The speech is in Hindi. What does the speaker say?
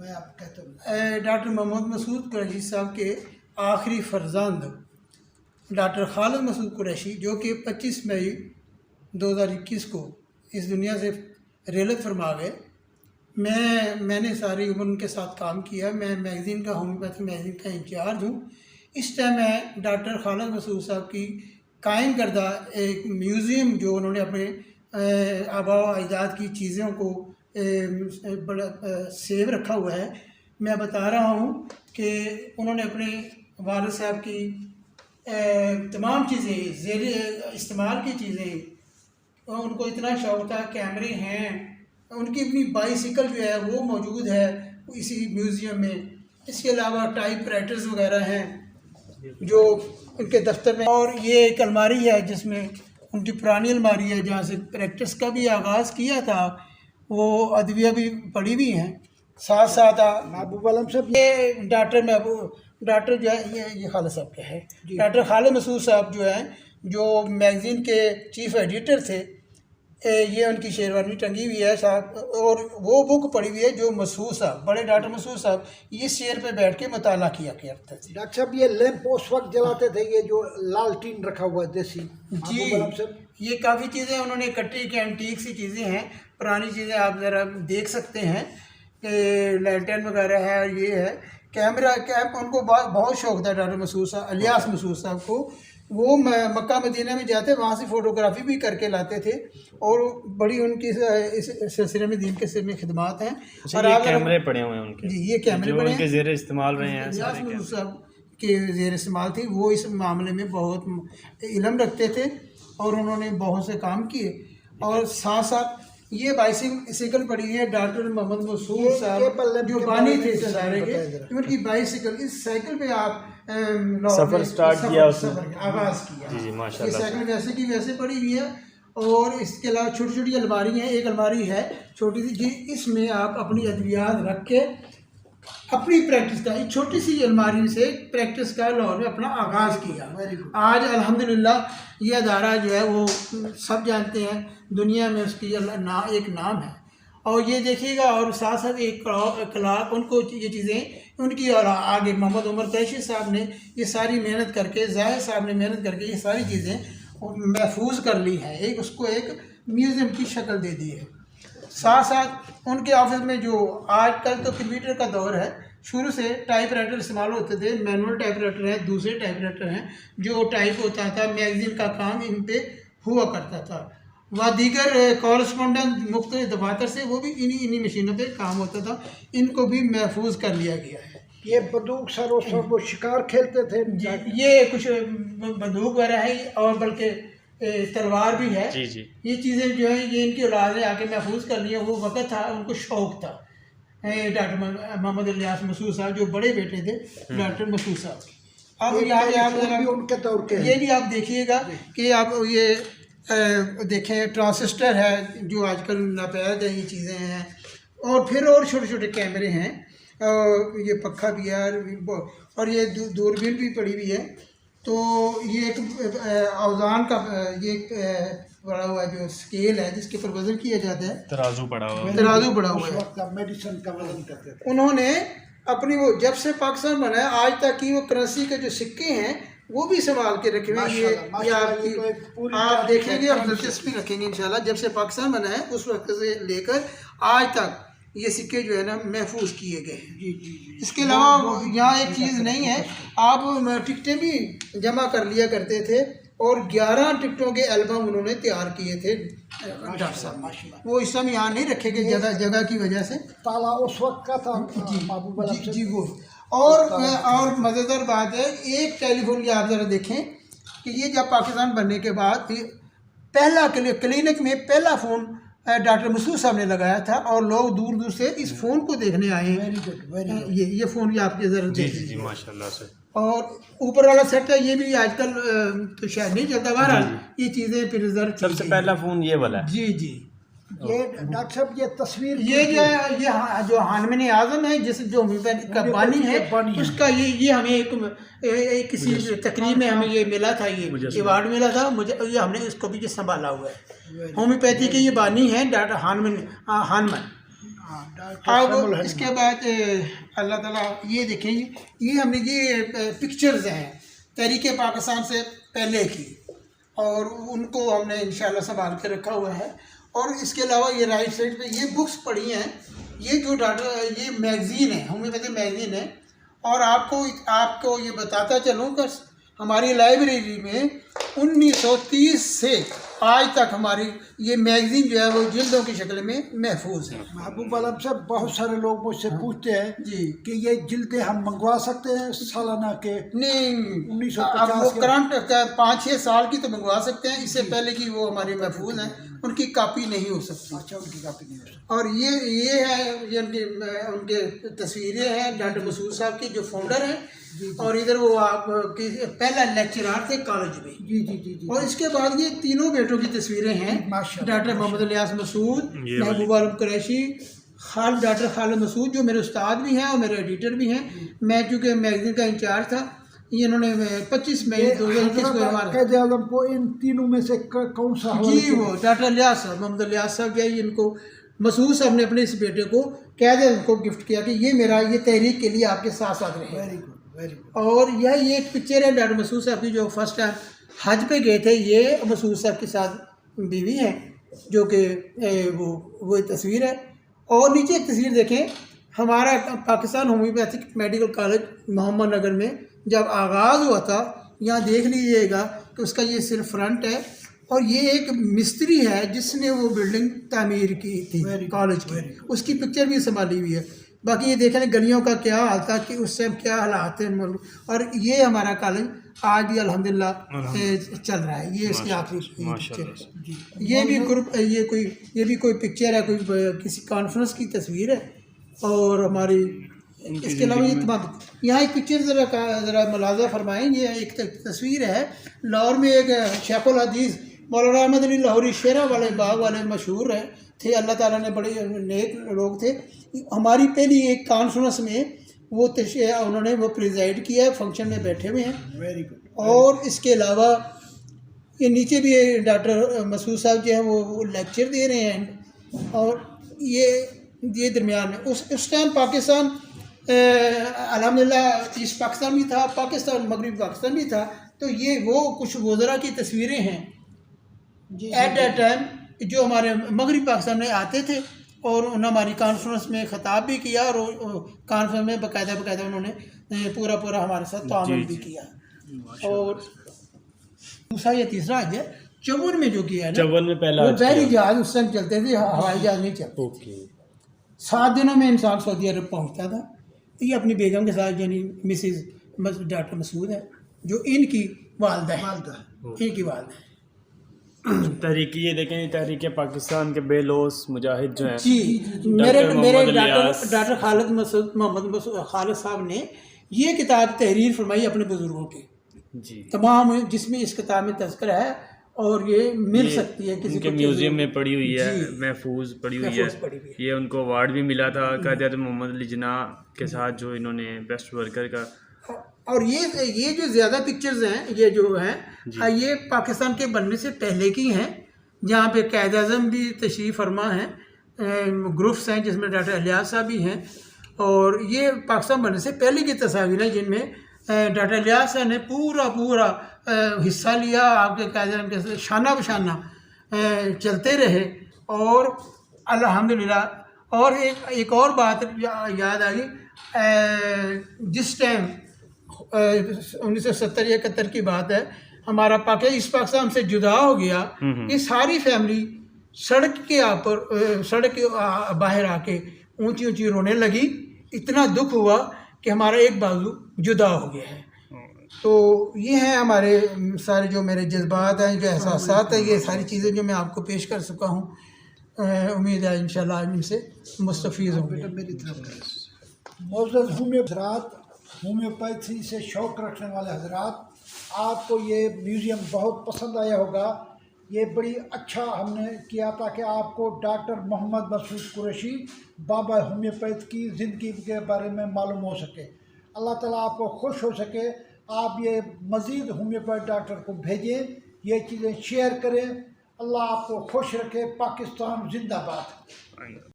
मैं आप कहता हूँ डॉक्टर मोहम्मद मसूद कुरैशी साहब के आखिरी फर्जंद डॉक्टर खालिद मसूद कुरैशी, जो कि 25 मई 2021 को इस दुनिया से रेलत फरमा गए। मैंने सारी उम्र उनके साथ काम किया। मैं मैगज़ीन का, होम्योपैथी मैगज़ीन का इंचार्ज हूँ। इस टाइम मैं डॉक्टर खालिद मसूद साहब की कायम करदा एक म्यूज़ियम, जो उन्होंने अपने आबा अजदाद की चीज़ों को बड़ा सेव रखा हुआ है। मैं बता रहा हूँ कि उन्होंने अपने वालिद साहब की तमाम चीज़ें, ज़ेर इस्तेमाल की चीज़ें, उनको इतना शौक़ था। कैमरे हैं, उनकी अपनी बाइसिकल जो है वो मौजूद है इसी म्यूज़ियम में। इसके अलावा टाइप राइटर्स वगैरह हैं जो उनके दफ्तर में। और ये एक अलमारी है जिसमें उनकी पुरानी अलमारी है जहाँ से प्रैक्टिस का भी आगाज़ किया था। वो अदविया भी पड़ी हुई हैं साथ साथ। महबूब आलम साहब, ये डॉक्टर जो है ये खालिद साहब के है। डॉक्टर खालिद मसूद साहब जो है, जो मैगज़ीन के चीफ़ एडिटर थे, ये उनकी शेरवानी टंगी हुई है साहब। और वो बुक पड़ी हुई है जो मसूद साहब, बड़े डॉक्टर मसूद साहब इस चेयर पे बैठ के मुताला किया करते थे। डॉक्टर साहब ये लैंप उस वक्त जलाते थे, ये जो लालटीन रखा हुआ है देसी। जी, ये काफ़ी चीज़ें उन्होंने इकट्ठी की, एंटीक सी चीज़ें हैं, पुरानी चीज़ें आप ज़रा देख सकते हैं कि लैंटर्न वगैरह है। और ये है कैमरा उनको बहुत शौक़ था डॉक्टर मसूद साहब, इलियास मसूद साहब को। वो मक्का मदीना में जाते, वहाँ से फ़ोटोग्राफी भी करके लाते थे। और बड़ी उनकी इस सिलसिले में दीन के सिर में खिदमात हैं। और ये कैमरे पड़े हुए हैं उनके। जी, ये कैमरे पड़े हैं, ज़ेर इस्तेमाल रहे हैं। इलियास मसूद साहब के ज़ेर इस्तेमाल थी। वो इस मामले में बहुत इल्म रखते थे और उन्होंने बहुत से काम किए। और साथ साथ ये बाइसिकल पड़ी है डॉक्टर मोहम्मद मसूद साहब जो बानी थे इस इदारे के। उनकी बाइसिकल, इस साइकिल पे आप सफ़र स्टार्ट किया, आगाज़ किया। जी जी, माशाल्लाह। ये साइकिल वैसे की वैसे पड़ी हुई है। और इसके अलावा छोटी छोटी अलमारी हैं। एक अलमारी है छोटी सी जी, इसमें आप अपनी अद्वियात रख के अपनी प्रैक्टिस का, एक छोटी सी अलमारी से प्रैक्टिस का लाहौर में अपना आगाज़ किया। आज अल्हम्दुलिल्लाह ये अदारा जो है वो सब जानते हैं, दुनिया में उसकी एक नाम है। और ये देखिएगा, और साथ साथ एक कलाक उनको ये चीज़ें उनकी, और आगे मोहम्मद उमर कुरैशी साहब ने ये सारी मेहनत करके, ज़ाहिर साहब ने मेहनत करके ये सारी चीज़ें महफूज कर ली हैं, एक उसको एक म्यूज़ियम की शक्ल दे दी है। साथ साथ उनके ऑफिस में जो आजकल तो कंप्यूटर का दौर है, शुरू से टाइप राइटर इस्तेमाल होते थे। मैनुअल टाइप राइटर हैं, दूसरे टाइप राइटर हैं जो टाइप होता था, मैगज़ीन का काम इन पे हुआ करता था। व दीगर कॉरस्पॉन्डेंट मुख्तलिफ दफातर से वो भी इन्हीं मशीनों पे काम होता था। इनको भी महफूज कर लिया गया है। ये बंदूक सर वो शिकार खेलते थे। ये कुछ बंदूक वगैरह है, और बल्कि तलवार भी है। जी जी, ये चीज़ें जो है ये इनकी औलाद ने आके महफूज कर लिया। वो वक़्त था, उनको शौक़ था। डॉक्टर मोहम्मद इलियास मसूद साहब जो बड़े बेटे थे डॉक्टर मसूद साहब। अब यहाँ उनके दौर के ये भी आप देखिएगा कि आप ये देखें, ट्रांसिस्टर है जो आजकल नापैद है, ये चीज़ें हैं। और फिर और छोटे छोटे कैमरे हैं, ये पक्का भी है, और ये दूरबीन भी पड़ी हुई है। तो ये एक औज़ान का ये पड़ा हुआ जो स्केल है जिसके ऊपर वज़न किया जाता है, तराजू पड़ा हुआ है। मेडिसिन का वज़न करते थे। उन्होंने अपनी वो जब से पाकिस्तान बना है आज तक की वो करेंसी के जो सिक्के हैं वो भी संभाल के रखे हुए हैं। ये आप देखेंगे और दिलचस्पी रखेंगे इंशाल्लाह। जब से पाकिस्तान बना है उस वक्त से लेकर आज तक ये सिक्के जो है ना महफूज किए गए हैं। जी जी जी। इसके अलावा यहाँ एक चीज़ नहीं है, आप टिकटें भी जमा कर लिया करते थे, और 11 टिकटों के एल्बम उन्होंने तैयार किए थे डॉक्टर साहब। वो इस समय यहाँ नहीं रखे गए जगह की वजह से। ताला उस वक्त का था। जी वो। और मज़ेदार बात है, एक टेलीफोन की आप ज़रा देखें कि ये जब पाकिस्तान बनने के बाद पहला क्लिनिक में पहला फ़ोन डॉक्टर मसूद साहब ने लगाया था, और लोग दूर दूर से इस फ़ोन को देखने आए हैं। Very good. ये फ़ोन भी आपके ज़रा जी देख जी लीजिए। माशाल्लाह से। और ऊपर वाला सेट है, ये भी आजकल तो शायद नहीं चलता। बहरहाल ये चीज़ें प्रिजर्व सबसे पहला फ़ोन ये वाला है। जी जी। ये डॉक्टर साहब ये तस्वीर, ये जो है ये जो हानमिन आज़म है, जिस जो होम्योपैथी का बानी है, उसका ये हमें एक किसी तकरीब में हमें ये मिला था, ये अवार्ड मिला था मुझे। ये हमने इसको भी संभाला हुआ है। होम्योपैथी के ये बानी है डॉक्टर हानमन हाँ, डॉक्टर शमूल अब हनीफ। इसके बाद अल्लाह ताला ये देखें, ये हमने ये पिक्चर्स हैं तहरीक पाकिस्तान से पहले की, और उनको हमने इंशाल्लाह संभाल के रखा हुआ है। और इसके अलावा ये राइट साइड पे ये बुक्स पढ़ी हैं, ये जो डॉक्टर ये मैगज़ीन है, होम्योपैथी मैगज़ीन है। और आपको ये बताता चलूँ कि हमारी लाइब्रेरी में 1930 से आज तक हमारी ये मैगज़ीन जो है वो जिल्दों की शक्ल में महफूज है। महबूब आलम साहब, बहुत सारे लोग मुझसे पूछते हैं जी कि ये जिल्दें हम मंगवा सकते हैं सालाना के? नहीं, 1950 अब वो के- करंट 5-6 साल की तो मंगवा सकते हैं, इससे पहले की वो हमारे महफूज हैं, उनकी कापी नहीं हो सकती। अच्छा, उनकी कापी नहीं हो सकती। और ये है, ये उनके तस्वीरें हैं डॉक्टर मसूद साहब की जो फाउंडर हैं, और इधर वो आप पहला लेक्चरर थे कॉलेज में। जी जी जी जी। और इसके बाद ये तीनों बेटों की तस्वीरें हैं, माशाल्लाह, डॉक्टर मोहम्मद इलियास मसूद, महबूब आलम कुरैशी, डॉक्टर खालिद मसूद जो मेरे उस्ताद भी हैं और मेरे एडिटर भी हैं। मैं चूँकि मैगज़ीन का इंचार्ज था, ये इन्होंने 25 मई 2021 को हमारा क़ायद आज़म को इन तीनों में से कौन सा हवाला जी वो डॉक्टर इलियास साहब, मोहम्मद इलियास साहब जो है, इनको मसूद साहब ने अपने इस बेटे को क़ायद आज़म को गिफ्ट किया कि ये मेरा ये तहरीक के लिए आपके साथ साथ रहे। Very good, very good. और यह ये एक पिक्चर है डॉक्टर मसूद साहब की जो फर्स्ट टाइम हज पे गए थे, ये मसूद साहब के साथ बीवी हैं, जो कि वो तस्वीर है। और नीचे एक तस्वीर देखें, हमारा Pakistan homeopathic medical college Mohammad Nagar में जब आगाज़ हुआ था, यहाँ देख लीजिएगा कि उसका ये सिर्फ फ्रंट है, और ये एक मिस्त्री है जिसने वो बिल्डिंग तामीर की थी कॉलेज की, उसकी पिक्चर भी संभाली हुई है। बाकी ये देखें गलियों का क्या हाल था कि उस टाइम क्या हालात थे। और ये हमारा कॉलेज आज भी अल्हम्दुलिल्लाह चल रहा है। ये इसकी आखिरी पिक्चर है। ये भी ग्रुप, ये भी कोई पिक्चर है, कोई किसी कॉन्फ्रेंस की तस्वीर है। और हमारी इसके अलावा ये तमाम यहाँ एक पिक्चर ज़रा मुलाज़ा फरमाएँ। ये एक तस्वीर है, लाहौर में एक शेखुल हदीस मौलाना अहमद अली लाहौरी शेरा वाले बाग वाले मशहूर है थे, अल्लाह ताला ने बड़े नेक लोग थे। हमारी पहली एक कॉन्फ्रेंस में वो उन्होंने वो प्रिजाइड किया है, फंक्शन में बैठे हुए हैं। Very good. और इसके अलावा ये नीचे भी डॉक्टर मसूद साहब जो हैं वो लेक्चर दे रहे हैं। और ये दरमियान में उस टाइम पाकिस्तान अल्हम्दुलिल्लाह ईस्ट पाकिस्तान भी था, पाकिस्तान मगरबी पाकिस्तान भी था। तो ये वो कुछ वज़रा की तस्वीरें हैं एट दैट टाइम जो हमारे मगरबी पाकिस्तान में आते थे, और उन्होंने हमारी कॉन्फ्रेंस में ख़िताब भी किया, और कॉन्फ्रेंस में बाकायदा उन्होंने पूरा हमारे साथ तामुल भी किया। और दूसरा ये तीसरा आज है चौवन में जो किया है ना, चौवन में पहला वो हज बहरी किया। जहाज उस टाइम चलते थे, हवाई जहाज नहीं चलते। ओके। 7 दिनों में इंसान सऊदी अरब पहुंचता था। तो ये अपनी बेगम के साथ, यानी मिसिज डॉक्टर मसूद है, जो इनकी वालदा है, इनकी वालदा है। तहरीक ये देखें, तहरीक पाकिस्तान के बेलोस मुजाहिद जो हैं, जी मेरे मोहम्मद इलियास। डॉक्टर खालिद मोहम्मद खालिद साहब ने ये किताब तहरीर फरमाई अपने बुजुर्गों की जी तमाम, जिसमें इस किताब में तज़किरा है, और ये मिल सकती है किसी उनके को म्यूजियम में पड़ी हुई है, जी। महफूज पड़ी हुई महफूज पड़ी हुई है। ये उनको अवार्ड भी मिला था क़ायद-ए-आज़म मोहम्मद अली जिन्नाह के साथ, जो इन्होंने बेस्ट वर्कर का। और ये जो ज़्यादा पिक्चर्स हैं, ये जो हैं, ये पाकिस्तान के बनने से पहले की हैं, जहाँ पे क़ायद आज़म भी तशरीफ़ फरमा हैं, ग्रुप्स हैं जिसमें डॉक्टर इलियास साहब भी हैं। और ये पाकिस्तान बनने से पहले की तस्वीर है जिनमें डॉक्टर इलियास साहब ने पूरा हिस्सा लिया, आपके क़ायद आज़म के शाना बशाना चलते रहे। और अल्हम्दुलिल्लाह। और एक और बात याद आ गई, जिस टाइम 1970-71 की बात है, हमारा पाकिस्तान से जुदा हो गया, ये सारी फैमिली सड़क के बाहर आके ऊंची ऊंची रोने लगी। इतना दुख हुआ कि हमारा एक बाजू जुदा हो गया है। तो ये हैं हमारे सारे जो मेरे जज्बात हैं, जो एहसासात हैं, ये सारी चीज़ें जो मैं आपको पेश कर चुका हूँ। उम्मीद है इंशाल्लाह इनसे मुस्तफ़ीज़ होंगे। मेरी तरफ मौजूद होम्योपैथी से शौक़ रखने वाले हजरात, आपको ये म्यूज़ियम बहुत पसंद आया होगा। ये बड़ी अच्छा हमने किया ताकि आपको डॉक्टर मोहम्मद मसूद कुरैशी बाबा होम्योपैथ की ज़िंदगी के बारे में मालूम हो सके। अल्लाह ताला आपको खुश हो सके। आप ये मज़ीद होम्योपैथ डॉक्टर को भेजें, ये चीज़ें शेयर करें। अल्लाह आपको खुश रखे। पाकिस्तान जिंदाबाद।